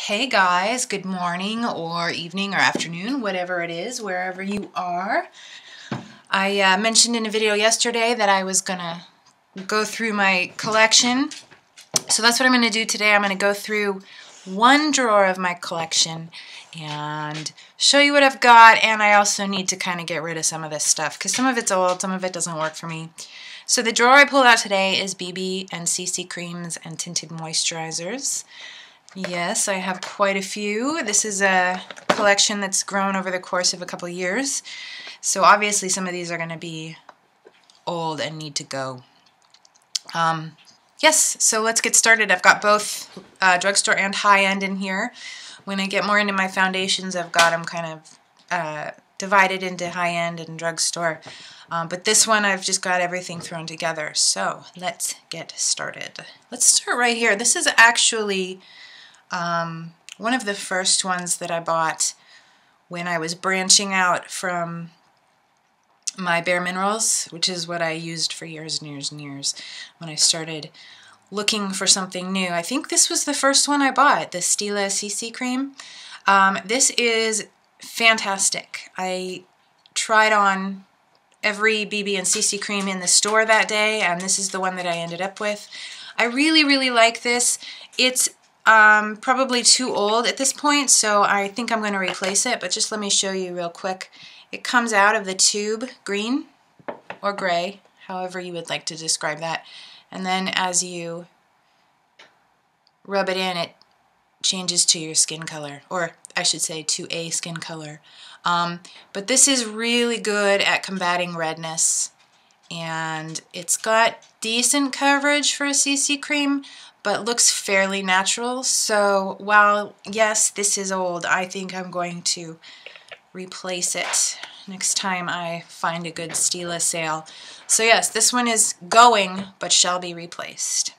Hey guys, good morning or evening or afternoon, whatever it is, wherever you are. I mentioned in a video yesterday that I was gonna go through my collection. So that's what I'm gonna do today. I'm gonna go through one drawer of my collection and show you what I've got, and I also need to kind of get rid of some of this stuff because some of it's old, some of it doesn't work for me. So the drawer I pulled out today is BB and CC Creams and Tinted Moisturizers. Yes, I have quite a few. This is a collection that's grown over the course of a couple years. So obviously some of these are going to be old and need to go. Yes, so let's get started. I've got both drugstore and high-end in here. When I get more into my foundations, I've got them kind of divided into high-end and drugstore. But this one, I've just got everything thrown together. So let's get started. Let's start right here. This is actually one of the first ones that I bought when I was branching out from my bareMinerals, which is what I used for years and years and years when I started looking for something new. I think this was the first one I bought, the Stila CC Cream. This is fantastic. I tried on every BB and CC cream in the store that day, and this is the one that I ended up with. I really, really like this. It's probably too old at this point, so I think I'm going to replace it, but just let me show you real quick. It comes out of the tube green or gray, however you would like to describe that, and then as you rub it in, it changes to your skin color, or I should say to a skin color. But this is really good at combating redness, and it's got decent coverage for a CC cream, but looks fairly natural. So while, yes, this is old, I think I'm going to replace it next time I find a good Stila sale. So yes, this one is going, but shall be replaced.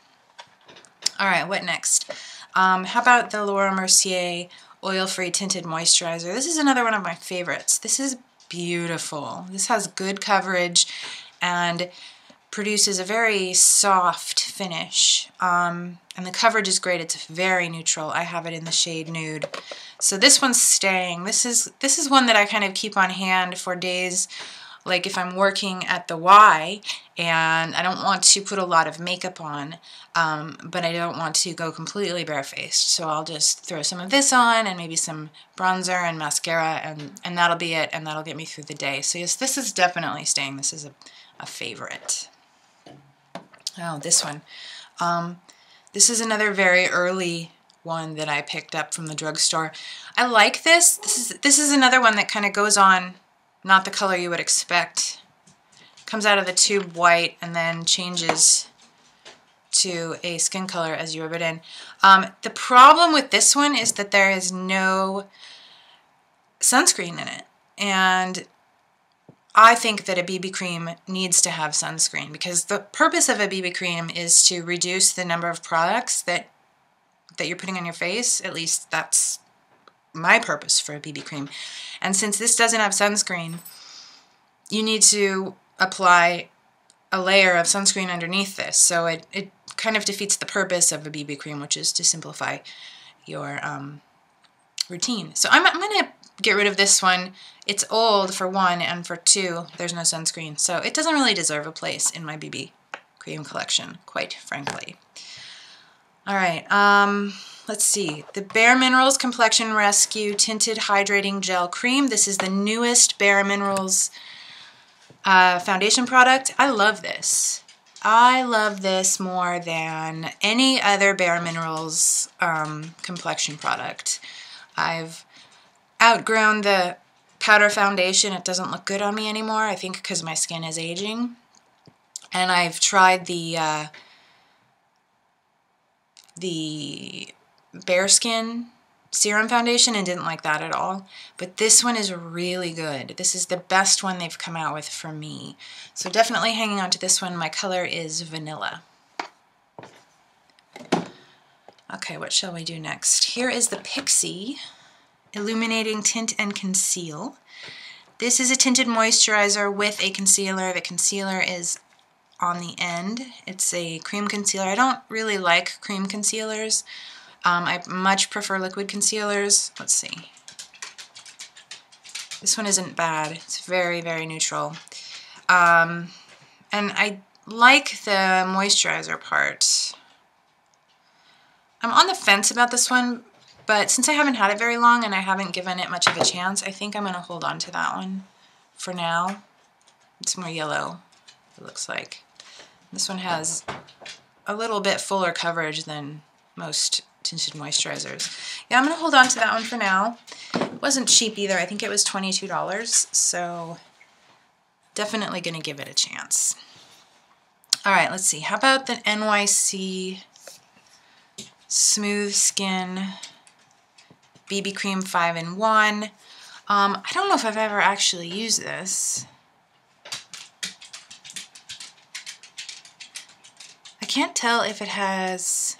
All right, what next? How about the Mercier Oil-Free Tinted Moisturizer? This is another one of my favorites. This is beautiful. This has good coverage and produces a very soft finish, and the coverage is great. It's very neutral. I have it in the shade Nude. So this one's staying. This is one that I kind of keep on hand for days, like if I'm working at the Y and I don't want to put a lot of makeup on, but I don't want to go completely barefaced. So I'll just throw some of this on and maybe some bronzer and mascara, and that'll be it, and that'll get me through the day. So yes, this is definitely staying. This is a favorite. Oh, this one. This is another very early one that I picked up from the drugstore. I like this. This is another one that kind of goes on, not the color you would expect. Comes out of the tube white and then changes to a skin color as you rub it in. The problem with this one is that there is no sunscreen in it, and I think that a BB cream needs to have sunscreen, because the purpose of a BB cream is to reduce the number of products that you're putting on your face. At least that's my purpose for a BB cream. And since this doesn't have sunscreen, you need to apply a layer of sunscreen underneath this. So it kind of defeats the purpose of a BB cream, which is to simplify your routine. So I'm going to get rid of this one. It's old, for one, and for two, there's no sunscreen. So it doesn't really deserve a place in my BB cream collection, quite frankly. All right, let's see. The bareMinerals Complexion Rescue Tinted Hydrating Gel Cream. This is the newest bareMinerals foundation product. I love this. I love this more than any other bareMinerals complexion product. I've outgrown the powder foundation. It doesn't look good on me anymore, I think because my skin is aging. And I've tried the Bare Skin Serum Foundation and didn't like that at all. But this one is really good. This is the best one they've come out with for me. So definitely hanging on to this one. My color is vanilla. Okay, what shall we do next? Here is the Pixie Illuminating Tint and Conceal. This is a tinted moisturizer with a concealer. The concealer is on the end. It's a cream concealer. I don't really like cream concealers. I much prefer liquid concealers. Let's see. This one isn't bad. It's very, very neutral. And I like the moisturizer part. I'm on the fence about this one, but since I haven't had it very long and I haven't given it much of a chance, I think I'm going to hold on to that one for now. It's more yellow, it looks like. This one has a little bit fuller coverage than most tinted moisturizers. Yeah, I'm going to hold on to that one for now. It wasn't cheap either. I think it was $22, so definitely going to give it a chance. All right, let's see. How about the NYC Smooth Skin BB Cream 5-in-1? I don't know if I've ever actually used this. I can't tell if it has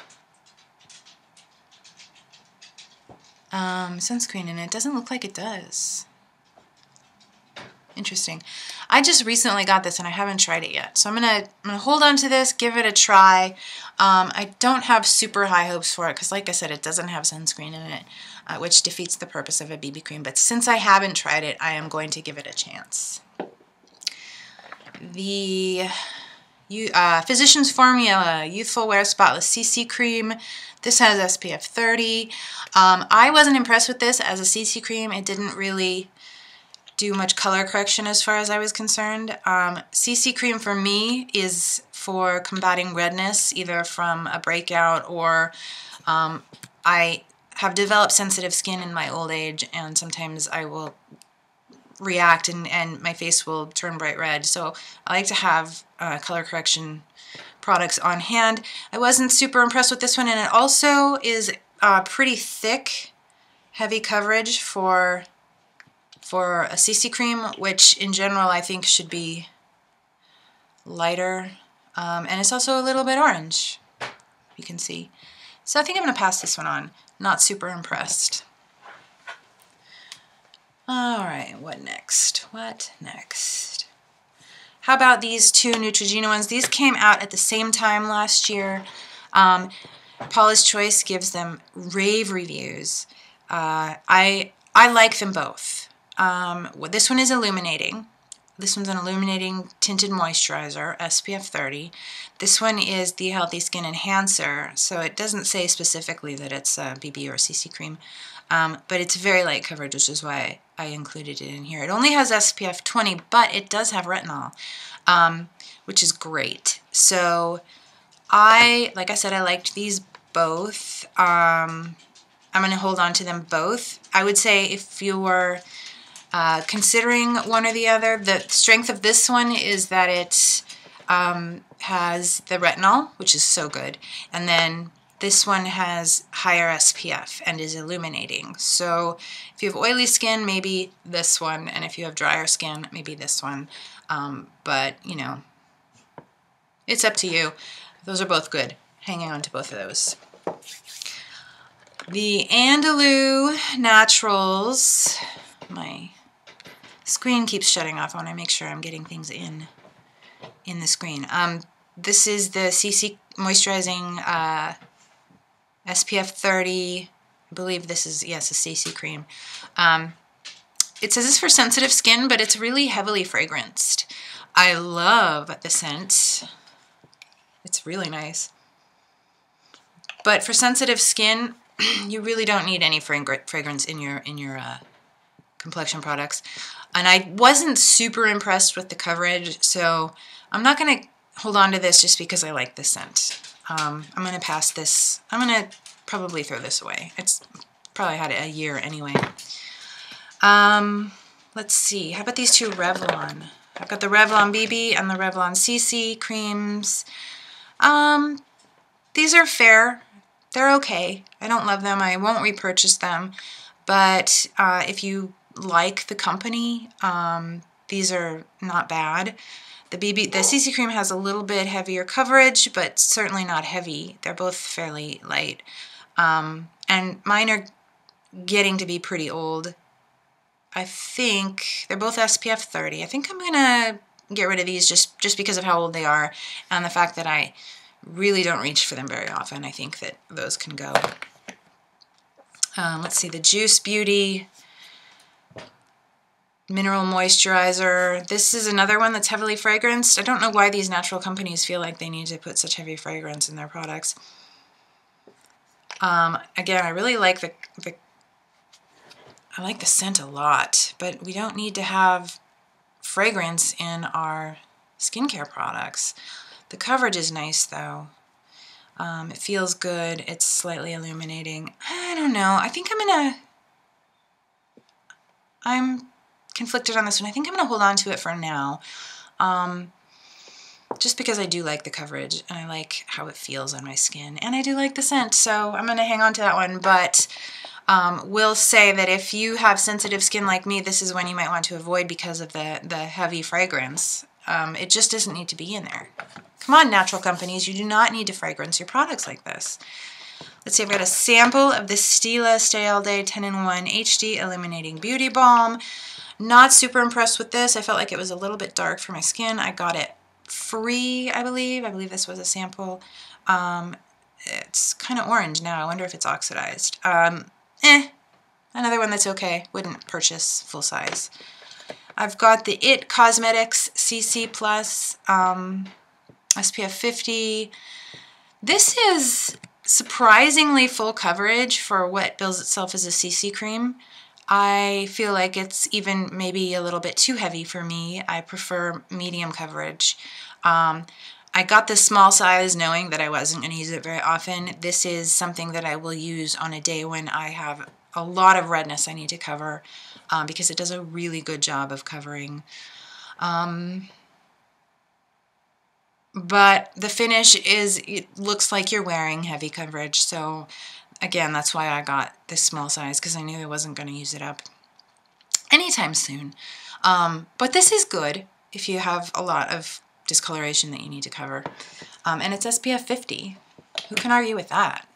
sunscreen in it. It doesn't look like it does. Interesting. I just recently got this and I haven't tried it yet. So I'm gonna hold on to this, give it a try. I don't have super high hopes for it because, like I said, it doesn't have sunscreen in it, which defeats the purpose of a BB cream. But since I haven't tried it, I am going to give it a chance. The Physicians Formula Youthful Wear Spotless CC Cream. This has SPF 30. I wasn't impressed with this as a CC cream. It didn't really do much color correction as far as I was concerned. CC cream for me is for combating redness, either from a breakout or I have developed sensitive skin in my old age, and sometimes I will react and my face will turn bright red. So I like to have color correction products on hand. I wasn't super impressed with this one, and it also is pretty thick, heavy coverage for a CC cream, which in general I think should be lighter. And it's also a little bit orange, you can see. So I think I'm going to pass this one on. Not super impressed. Alright, what next? What next? How about these two Neutrogena ones? These came out at the same time last year. Paula's Choice gives them rave reviews. I like them both. This one is illuminating. This one's an illuminating tinted moisturizer, SPF 30. This one is the Healthy Skin Enhancer, so it doesn't say specifically that it's a BB or a CC cream, but it's very light coverage, which is why I included it in here. It only has SPF 20, but it does have retinol, which is great. So like I said, I liked these both. I'm going to hold on to them both. I would say if you were considering one or the other, the strength of this one is that it has the retinol, which is so good, and then this one has higher SPF and is illuminating. So if you have oily skin, maybe this one, and if you have drier skin, maybe this one. But, you know, it's up to you. Those are both good. Hanging on to both of those. The Andalou Naturals. My screen keeps shutting off. I want to make sure I'm getting things in the screen. This is the CC Moisturizing SPF 30. I believe this is, yes, a CC cream. It says it's for sensitive skin, but it's really heavily fragranced. I love the scent. It's really nice. But for sensitive skin, you really don't need any fragrance in your complexion products. And I wasn't super impressed with the coverage, so I'm not going to hold on to this just because I like the scent. I'm going to pass this. I'm going to probably throw this away. It's probably had it a year anyway. Let's see. How about these two Revlon? I've got the Revlon BB and the Revlon CC creams. These are fair. They're okay. I don't love them. I won't repurchase them. But if you like the company, these are not bad. The CC cream has a little bit heavier coverage, but certainly not heavy. They're both fairly light. And mine are getting to be pretty old. I think they're both SPF 30. I think I'm gonna get rid of these just because of how old they are and the fact that I really don't reach for them very often. I think that those can go. Let's see, the Juice Beauty Mineral Moisturizer. This is another one that's heavily fragranced. I don't know why these natural companies feel like they need to put such heavy fragrance in their products. Again, I really like I like the scent a lot, but we don't need to have fragrance in our skincare products. The coverage is nice though. It feels good. It's slightly illuminating. I don't know. I think I'm conflicted on this one. I think I'm gonna hold on to it for now. Just because I do like the coverage and I like how it feels on my skin, and I do like the scent, so I'm gonna hang on to that one. But will say that if you have sensitive skin like me, this is one you might want to avoid because of the heavy fragrance. It just doesn't need to be in there. Come on, natural companies, you do not need to fragrance your products like this. Let's see, I've got a sample of the Stila Stay All Day 10-in-1 HD Illuminating Beauty Balm. Not super impressed with this. I felt like it was a little bit dark for my skin. I got it free, I believe. I believe this was a sample. It's kind of orange now. I wonder if it's oxidized. Another one that's okay. Wouldn't purchase full size. I've got the IT Cosmetics CC Plus SPF 50. This is surprisingly full coverage for what bills itself as a CC cream. I feel like it's even maybe a little bit too heavy for me. I prefer medium coverage. I got this small size knowing that I wasn't going to use it very often. This is something that I will use on a day when I have a lot of redness I need to cover, because it does a really good job of covering. But the finish is, it looks like you're wearing heavy coverage. So again, that's why I got this small size, because I knew I wasn't going to use it up anytime soon. But this is good if you have a lot of discoloration that you need to cover. And it's SPF 50. Who can argue with that?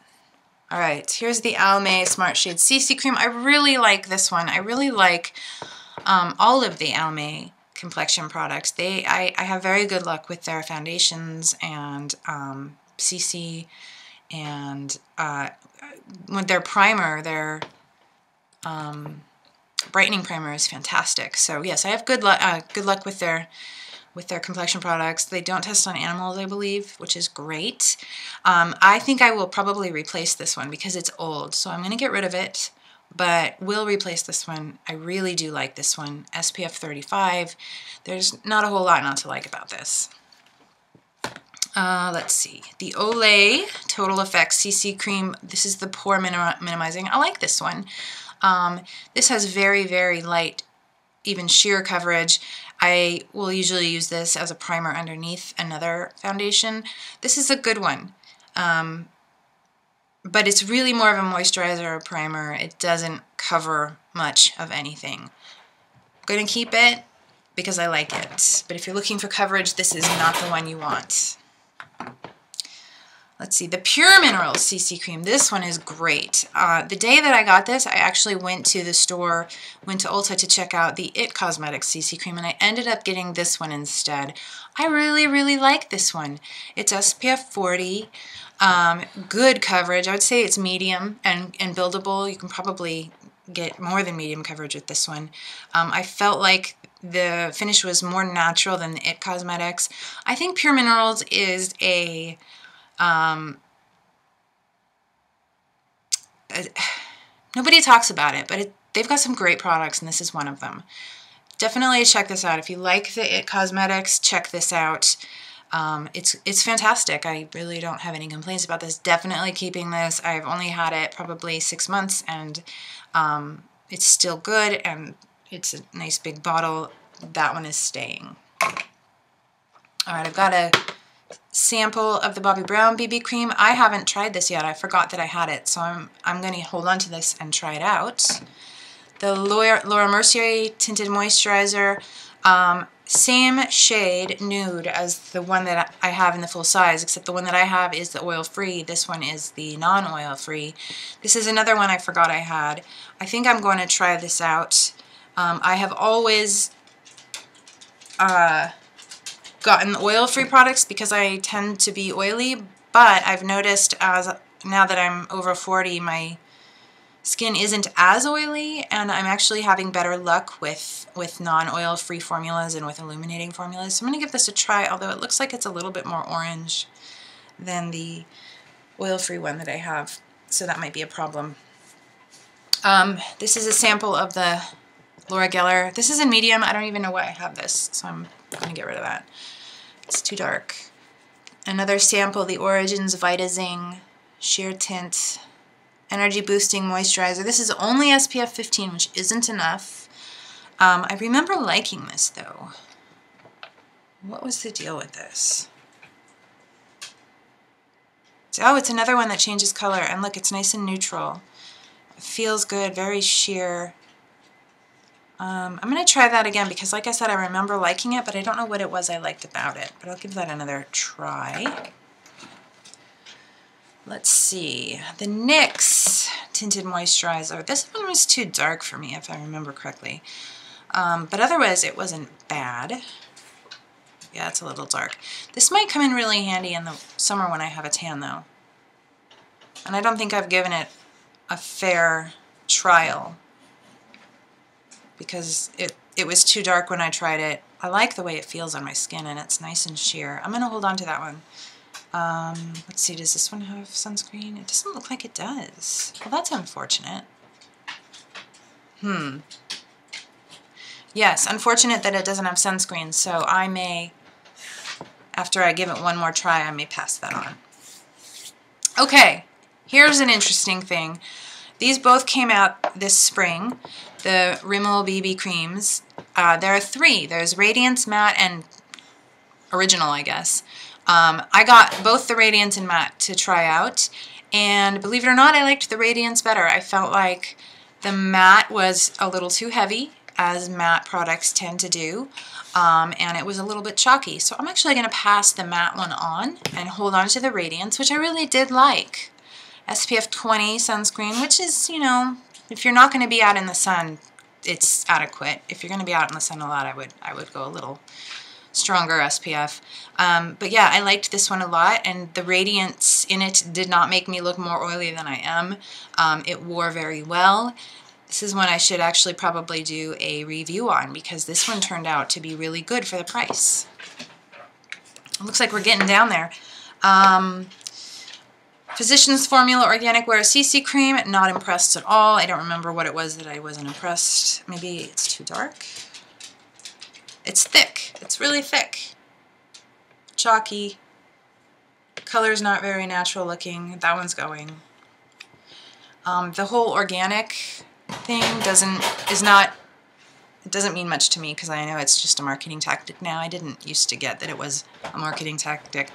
All right, here's the Almay Smart Shade CC Cream. I really like this one. I really like all of the Almay Complexion products. I have very good luck with their foundations and CC, and with their primer, their brightening primer is fantastic. So yes, I have good luck with their complexion products. They don't test on animals, I believe, which is great. I think I will probably replace this one because it's old, so I'm going to get rid of it, but will replace this one. I really do like this one. SPF 35. There's not a whole lot not to like about this. Let's see. The Olay Total Effects CC Cream. This is the pore minimizing. I like this one. This has very, very light, even sheer coverage. I will usually use this as a primer underneath another foundation. This is a good one. But it's really more of a moisturizer or primer. It doesn't cover much of anything. I'm going to keep it because I like it. But if you're looking for coverage, this is not the one you want. Let's see, the Pur Minerals CC Cream. This one is great. The day that I got this, I actually went to the store, went to Ulta to check out the IT Cosmetics CC Cream, and I ended up getting this one instead. I really, really like this one. It's SPF 40, good coverage. I would say it's medium and buildable. You can probably get more than medium coverage with this one. I felt like the finish was more natural than the IT Cosmetics. I think Pur Minerals is a nobody talks about it, but they've got some great products, and this is one of them. Definitely check this out. If you like the IT Cosmetics, check this out. It's fantastic. I really don't have any complaints about this. Definitely keeping this. I've only had it probably 6 months, and it's still good, and it's a nice big bottle. That one is staying. All right, I've got a sample of the Bobbi Brown BB cream. I haven't tried this yet. I forgot that I had it, so I'm going to hold on to this and try it out. The Laura Mercier Tinted Moisturizer, same shade nude as the one that I have in the full size, except the one that I have is the oil-free. This one is the non-oil-free. This is another one I forgot I had. I think I'm going to try this out. I have always gotten oil-free products because I tend to be oily, but I've noticed as now that I'm over 40, my skin isn't as oily, and I'm actually having better luck with non-oil free formulas and with illuminating formulas. So I'm going to give this a try, although it looks like it's a little bit more orange than the oil-free one that I have, so that might be a problem. This is a sample of the Laura Geller. This is in medium. I don't even know why I have this, so I'm going to get rid of that. It's too dark. Another sample, the Origins Vitazing Sheer Tint Energy Boosting Moisturizer. This is only SPF 15, which isn't enough. I remember liking this, though. What was the deal with this? Oh, it's another one that changes color. And look, it's nice and neutral. It feels good, very sheer. I'm going to try that again because, like I said, I remember liking it, but I don't know what it was I liked about it. But I'll give that another try. Let's see. The NYX Tinted Moisturizer. This one was too dark for me, if I remember correctly. But otherwise, it wasn't bad. Yeah, it's a little dark. This might come in really handy in the summer when I have a tan, though. And I don't think I've given it a fair trial because it was too dark when I tried it. I like the way it feels on my skin, and it's nice and sheer. I'm going to hold on to that one. Let's see, does this one have sunscreen? It doesn't look like it does. Well, that's unfortunate. Yes, unfortunate that it doesn't have sunscreen, so I may, after I give it one more try, I may pass that on. Okay, here's an interesting thing. These both came out this spring, the Rimmel BB creams. There are three. There's Radiance, Matte, and Original, I guess. I got both the Radiance and Matte to try out, and believe it or not, I liked the Radiance better. I felt like the Matte was a little too heavy, as matte products tend to do, and it was a little bit chalky. So I'm actually going to pass the matte one on and hold on to the Radiance, which I really did like. SPF 20 sunscreen, which is, you know, if you're not going to be out in the sun, it's adequate. If you're going to be out in the sun a lot, I would go a little stronger SPF. But yeah, I liked this one a lot, and the Radiance in it did not make me look more oily than I am. It wore very well. This is one I should actually probably do a review on because this one turned out to be really good for the price. It looks like we're getting down there. Physicians Formula Organic Wear CC Cream, not impressed at all. I don't remember what it was that I wasn't impressed. Maybe it's too dark. It's thick. It's really thick. Chalky. Color's not very natural looking. That one's going. The whole organic thing it doesn't mean much to me because I know it's just a marketing tactic now. I didn't used to get that it was a marketing tactic.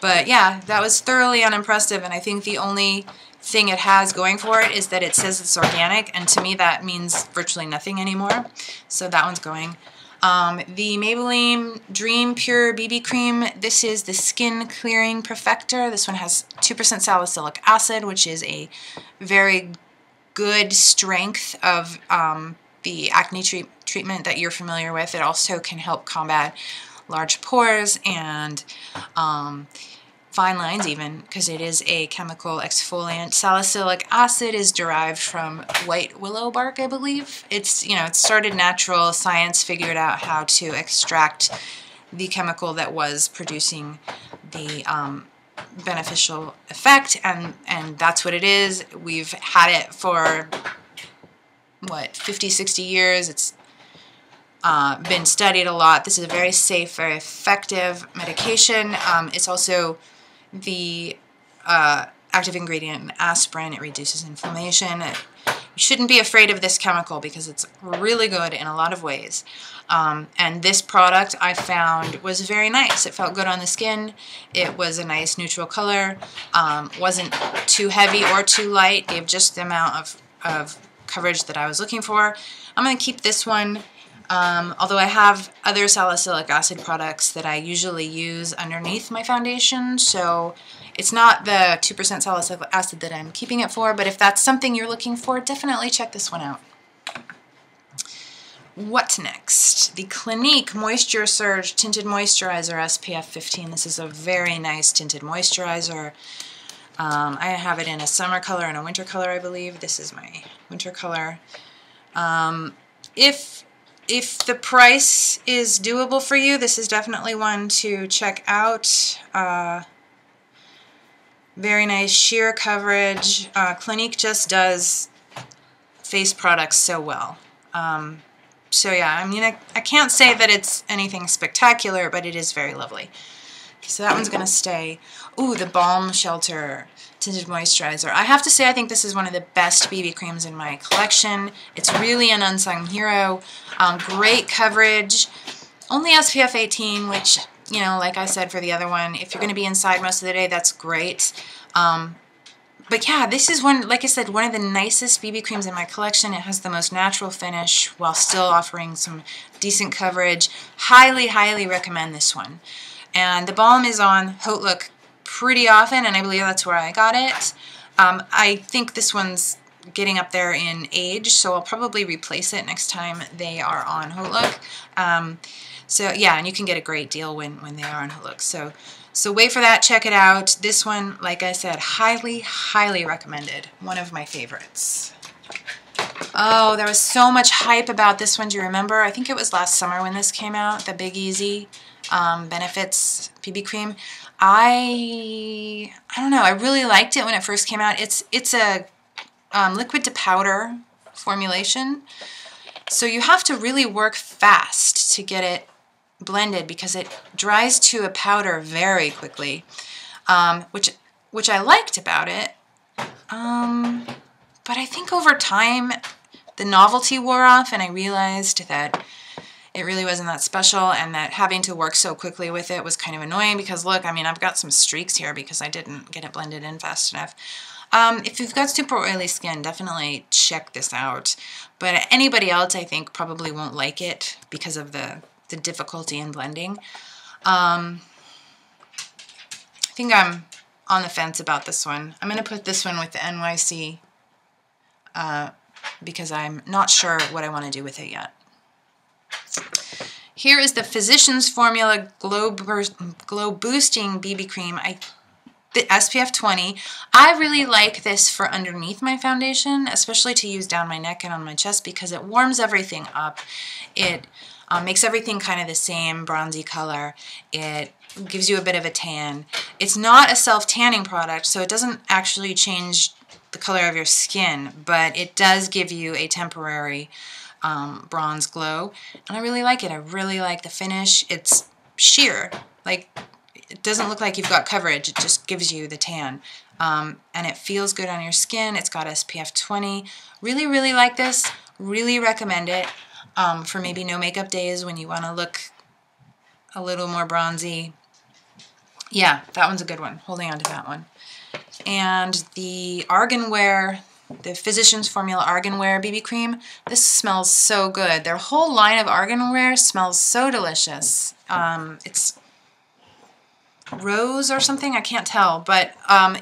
But yeah, that was thoroughly unimpressive, and I think the only thing it has going for it is that it says it's organic, and to me that means virtually nothing anymore. So that one's going. The Maybelline Dream Pure BB Cream, this is the Skin Clearing Perfector. This one has 2% salicylic acid, which is a very good strength of the acne treatment that you're familiar with. It also can help combat large pores and fine lines even, because it is a chemical exfoliant. Salicylic acid is derived from white willow bark, I believe. It's, you know, it started natural. Science figured out how to extract the chemical that was producing the beneficial effect, and that's what it is. We've had it for, what, 50, 60 years. It's been studied a lot. This is a very safe, very effective medication. It's also the active ingredient in aspirin. It reduces inflammation. You shouldn't be afraid of this chemical because it's really good in a lot of ways. And this product I found was very nice. It felt good on the skin. It was a nice neutral color. Wasn't too heavy or too light. Gave just the amount of coverage that I was looking for. I'm going to keep this one. Although I have other salicylic acid products that I usually use underneath my foundation, so it's not the 2% salicylic acid that I'm keeping it for, but if that's something you're looking for, definitely check this one out. What next? The Clinique Moisture Surge Tinted Moisturizer SPF 15. This is a very nice tinted moisturizer. I have it in a summer color and a winter color, I believe. This is my winter color. If the price is doable for you, this is definitely one to check out. Very nice sheer coverage. Clinique just does face products so well. So yeah, I mean, I can't say that it's anything spectacular, but it is very lovely. So that one's going to stay. Ooh, the Balm Shelter Tinted Moisturizer. I have to say, I think this is one of the best BB creams in my collection. It's really an unsung hero. Great coverage. Only SPF 18, which, you know, like I said for the other one, if you're going to be inside most of the day, that's great. But yeah, this is one, like I said, one of the nicest BB creams in my collection. It has the most natural finish while still offering some decent coverage. Highly, highly recommend this one. And the Balm is on Outlook pretty often, and I believe that's where I got it. I think this one's getting up there in age, so I'll probably replace it next time they are on Outlook. So yeah, and you can get a great deal when they are on Outlook. So wait for that, check it out. This one, like I said, highly, highly recommended. One of my favorites. Oh, there was so much hype about this one. Do you remember? I think it was last summer when this came out, the Big Easy Benefits BB cream. I don't know. I really liked it when it first came out. It's a liquid to powder formulation, so you have to really work fast to get it blended because it dries to a powder very quickly, which I liked about it. But I think over time the novelty wore off, and I realized that it really wasn't that special, and that having to work so quickly with it was kind of annoying because look, I mean, I've got some streaks here because I didn't get it blended in fast enough. If you've got super oily skin, definitely check this out. But anybody else, I think, probably won't like it because of the difficulty in blending. I think I'm on the fence about this one. I'm going to put this one with the NYC because I'm not sure what I want to do with it yet. Here is the Physicians Formula Glow Boosting BB Cream. The SPF 20. I really like this for underneath my foundation, especially to use down my neck and on my chest because it warms everything up. It makes everything kind of the same bronzy color. It gives you a bit of a tan. It's not a self-tanning product, so it doesn't actually change the color of your skin, but it does give you a temporary bronze glow, and I really like it. I really like the finish. It's sheer. Like, it doesn't look like you've got coverage. It just gives you the tan. And it feels good on your skin. It's got SPF 20. Really, really like this. Really recommend it for maybe no makeup days when you want to look a little more bronzy. Yeah, that one's a good one. Holding on to that one. And the Arganwear, the Physicians Formula Arganwear BB Cream. This smells so good. Their whole line of Arganwear smells so delicious. It's rose or something, I can't tell, but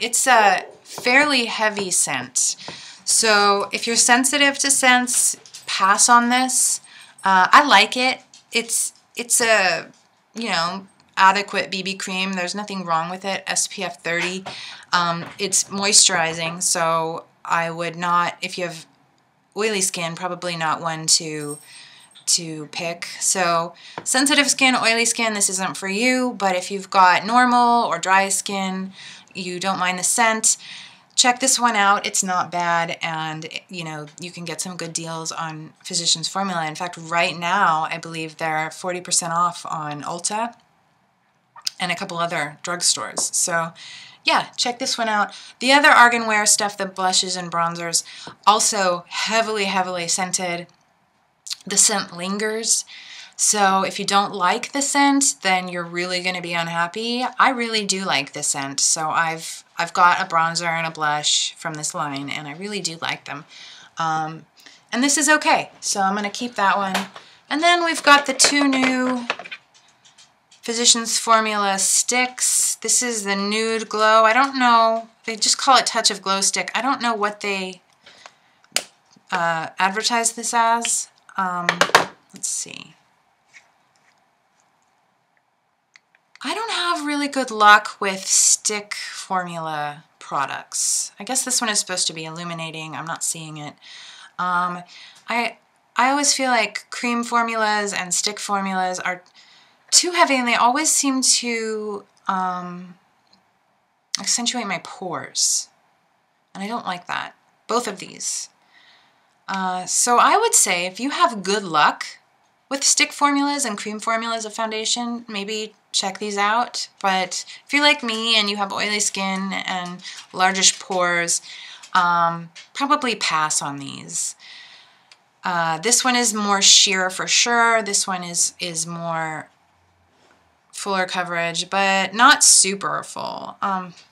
it's a fairly heavy scent. So if you're sensitive to scents, pass on this. I like it. It's a, you know, adequate BB cream. There's nothing wrong with it. SPF 30. It's moisturizing, so I would not, if you have oily skin, probably not one to pick. So sensitive skin, oily skin, this isn't for you, but if you've got normal or dry skin, you don't mind the scent, check this one out. It's not bad, and you know, you can get some good deals on Physicians Formula. In fact, right now, I believe they're 40% off on Ulta and a couple other drugstores. So yeah, check this one out. The other Arganwear stuff, the blushes and bronzers, also heavily, heavily scented. The scent lingers, so if you don't like the scent, then you're really going to be unhappy. I really do like the scent, so I've got a bronzer and a blush from this line, and I really do like them. And this is okay, so I'm going to keep that one. And then we've got the two new Physicians Formula sticks. This is the Nude Glow. I don't know, they just call it Touch of Glow Stick. I don't know what they advertise this as. Let's see. I don't have really good luck with stick formula products. I guess this one is supposed to be illuminating. I'm not seeing it. I always feel like cream formulas and stick formulas are too heavy, and they always seem to accentuate my pores. And I don't like that. Both of these. So I would say if you have good luck with stick formulas and cream formulas of foundation, maybe check these out. But if you're like me and you have oily skin and largish pores, probably pass on these. This one is more sheer for sure. This one is more fuller coverage, but not super full.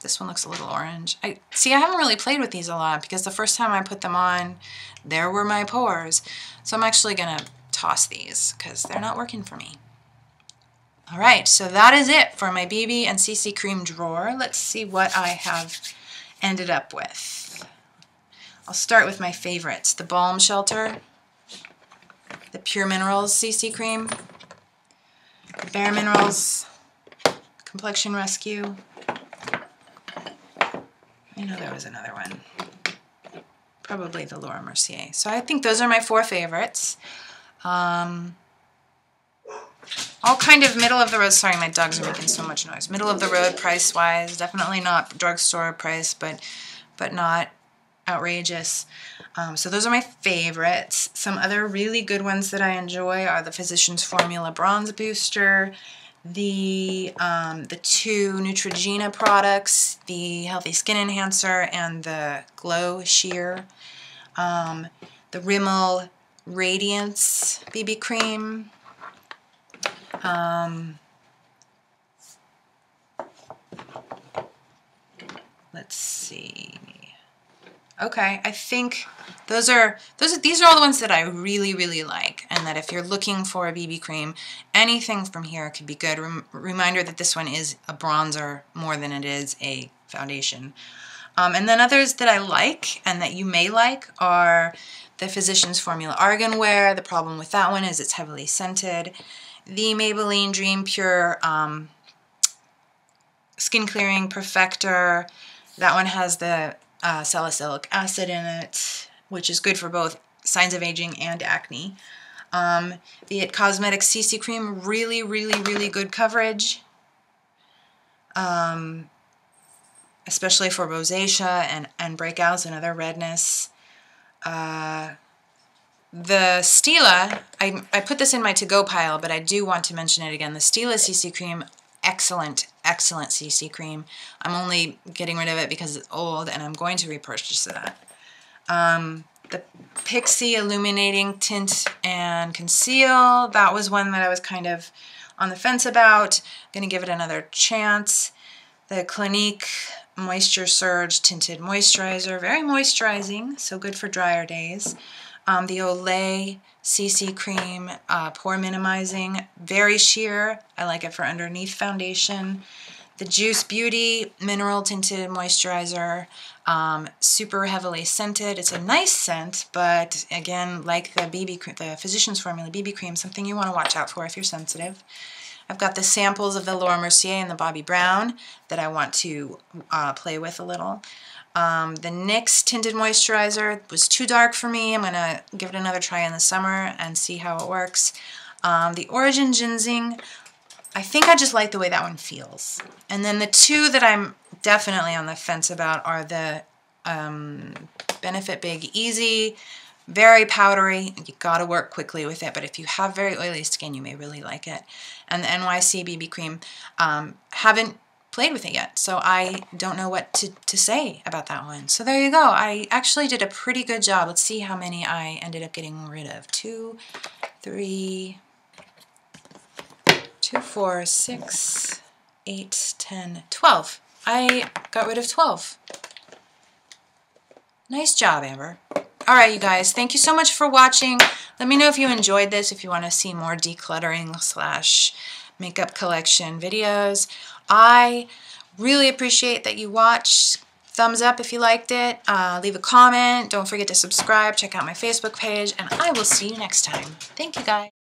This one looks a little orange. I haven't really played with these a lot because the first time I put them on, there were my pores. So I'm actually gonna toss these because they're not working for me. All right, so that is it for my BB and CC Cream drawer. Let's see what I have ended up with. I'll start with my favorites, the Balm Shelter, the Pur Minerals CC Cream, the bareMinerals Complexion Rescue. I know there was another one. Probably the Mercier. So I think those are my 4 favorites. All kind of middle of the road. Sorry, my dogs are making so much noise. Middle of the road price-wise. Definitely not drugstore price, but not outrageous. So those are my favorites. Some other really good ones that I enjoy are the Physicians Formula Bronze Booster, the 2 Neutrogena products, the Healthy Skin Enhancer and the Glow Sheer, the Rimmel Radiance BB Cream, let's see. Okay, I think these are all the ones that I really, really like, and that if you're looking for a BB cream, anything from here could be good. Reminder that this one is a bronzer more than it is a foundation. And then others that I like and that you may like are the Physicians Formula Argan Wear. The problem with that one is it's heavily scented. The Maybelline Dream Pure Skin Clearing Perfector. That one has the salicylic acid in it, which is good for both signs of aging and acne. The It Cosmetics CC Cream, really, really, really good coverage, especially for rosacea and breakouts and other redness. The Stila, I put this in my to-go pile, but I do want to mention it again. The Stila CC Cream, excellent, excellent CC cream. I'm only getting rid of it because it's old, and I'm going to repurchase that. The Pixie Illuminating Tint and Conceal, that was one that I was kind of on the fence about. I'm going to give it another chance. The Clinique Moisture Surge Tinted Moisturizer, very moisturizing, so good for drier days. The Olay CC Cream, Pore Minimizing, very sheer. I like it for underneath foundation. The Juice Beauty Mineral Tinted Moisturizer, super heavily scented. It's a nice scent, but again, like the BB cream, the Physicians Formula BB Cream, something you want to watch out for if you're sensitive. I've got the samples of the Mercier and the Bobbi Brown that I want to play with a little. The NYX Tinted Moisturizer was too dark for me. I'm going to give it another try in the summer and see how it works. The Origin Ginseng, I think I just like the way that one feels. And then the 2 that I'm definitely on the fence about are the Benefit Big Easy, very powdery. You got to work quickly with it, but if you have very oily skin, you may really like it. And the NYC BB Cream, haven't played with it yet, so I don't know what to say about that one. So there you go. I actually did a pretty good job. Let's see how many I ended up getting rid of. 2, 3, 2, 4, 6, 8, 10, 12. I got rid of 12. Nice job, Amber. Alright, you guys, thank you so much for watching. Let me know if you enjoyed this, if you want to see more decluttering / makeup collection videos. I really appreciate that you watched. Thumbs up if you liked it. Leave a comment. Don't forget to subscribe. Check out my Facebook page, and I will see you next time. Thank you, guys.